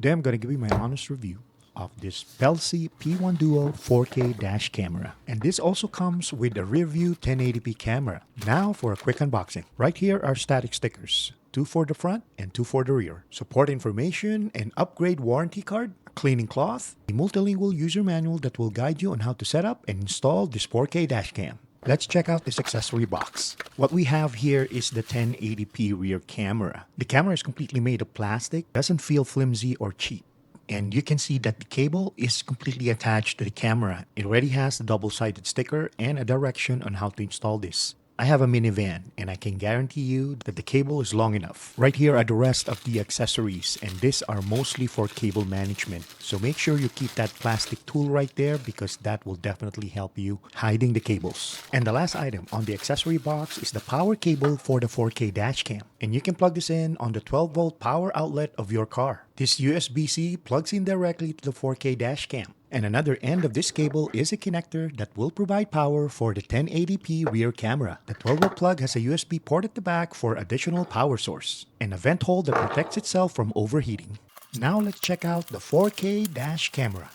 Today I'm going to give you my honest review of this Pelsee P1 Duo 4K dash camera. And this also comes with a rear view 1080p camera. Now for a quick unboxing. Right here are static stickers. 2 for the front and 2 for the rear. Support information, an upgrade warranty card, a cleaning cloth, a multilingual user manual that will guide you on how to set up and install this 4K dash cam. Let's check out this accessory box. What we have here is the 1080p rear camera. The camera is completely made of plastic, doesn't feel flimsy or cheap. And you can see that the cable is completely attached to the camera. It already has a double-sided sticker and a direction on how to install this. I have a minivan and I can guarantee you that the cable is long enough. Right here are the rest of the accessories, and these are mostly for cable management. So make sure you keep that plastic tool right there because that will definitely help you hiding the cables. And the last item on the accessory box is the power cable for the 4K dash cam. And you can plug this in on the 12-volt power outlet of your car. This USB-C plugs in directly to the 4K dash cam. And another end of this cable is a connector that will provide power for the 1080p rear camera. The 12-volt plug has a USB port at the back for additional power source, and a vent hole that protects itself from overheating. Now let's check out the 4K dash camera.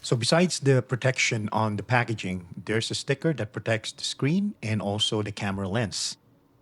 So besides the protection on the packaging, there's a sticker that protects the screen and also the camera lens.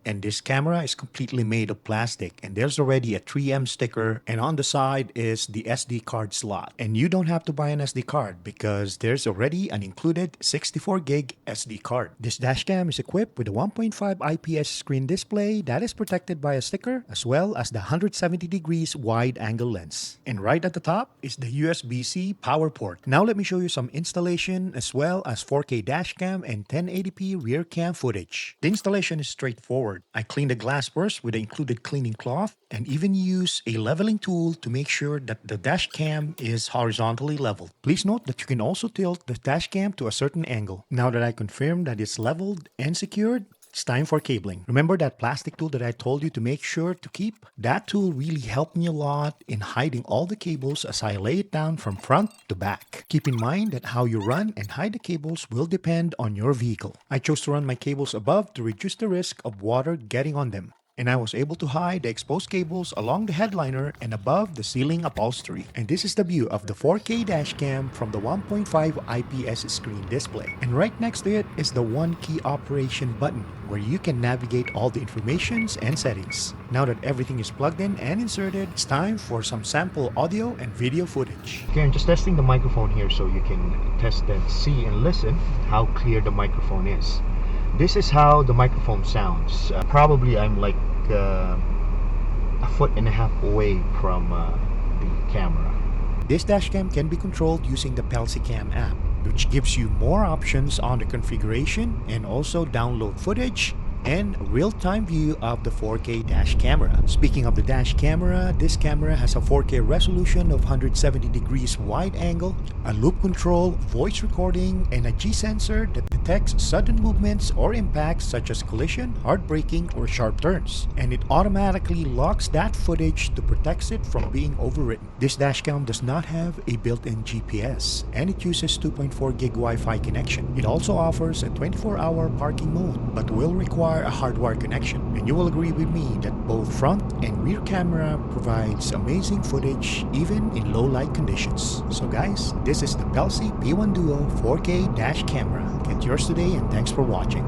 And this camera is completely made of plastic, and there's already a 3M sticker, and on the side is the SD card slot. And you don't have to buy an SD card because there's already an included 64 gig SD card. This dash cam is equipped with a 1.5 IPS screen display that is protected by a sticker, as well as the 170 degrees wide angle lens. And right at the top is the USB-C power port. Now let me show you some installation as well as 4K dash cam and 1080p rear cam footage. The installation is straightforward. I clean the glass first with the included cleaning cloth and even use a leveling tool to make sure that the dash cam is horizontally leveled. Please note that you can also tilt the dash cam to a certain angle. Now that I confirmed that it's leveled and secured, it's time for cabling. Remember that plastic tool that I told you to make sure to keep? That tool really helped me a lot in hiding all the cables as I lay it down from front to back. Keep in mind that how you run and hide the cables will depend on your vehicle. I chose to run my cables above to reduce the risk of water getting on them. And I was able to hide the exposed cables along the headliner and above the ceiling upholstery. And this is the view of the 4K dash cam from the 1.5 IPS screen display. And right next to it is the one key operation button where you can navigate all the informations and settings. Now that everything is plugged in and inserted, it's time for some sample audio and video footage. Okay, I'm just testing the microphone here so you can test and see and listen how clear the microphone is. This is how the microphone sounds. Probably I'm like a foot and a half away from the camera. This dashcam can be controlled using the Pelsee Cam app, which gives you more options on the configuration and also download footage and real-time view of the 4K dash camera. Speaking of the dash camera, this camera has a 4K resolution of 170 degrees wide angle, a loop control, voice recording, and a G sensor that detects sudden movements or impacts such as collision, hard braking, or sharp turns. And it automatically locks that footage to protect it from being overwritten. This dashcam does not have a built-in GPS, and it uses 2.4 gig Wi-Fi connection. It also offers a 24-hour parking mode, but will require a hardwired connection. And you will agree with me that both front and rear camera provides amazing footage even in low light conditions. So guys, this is the Pelsee P1 Duo 4K dash camera. Get yours today and thanks for watching.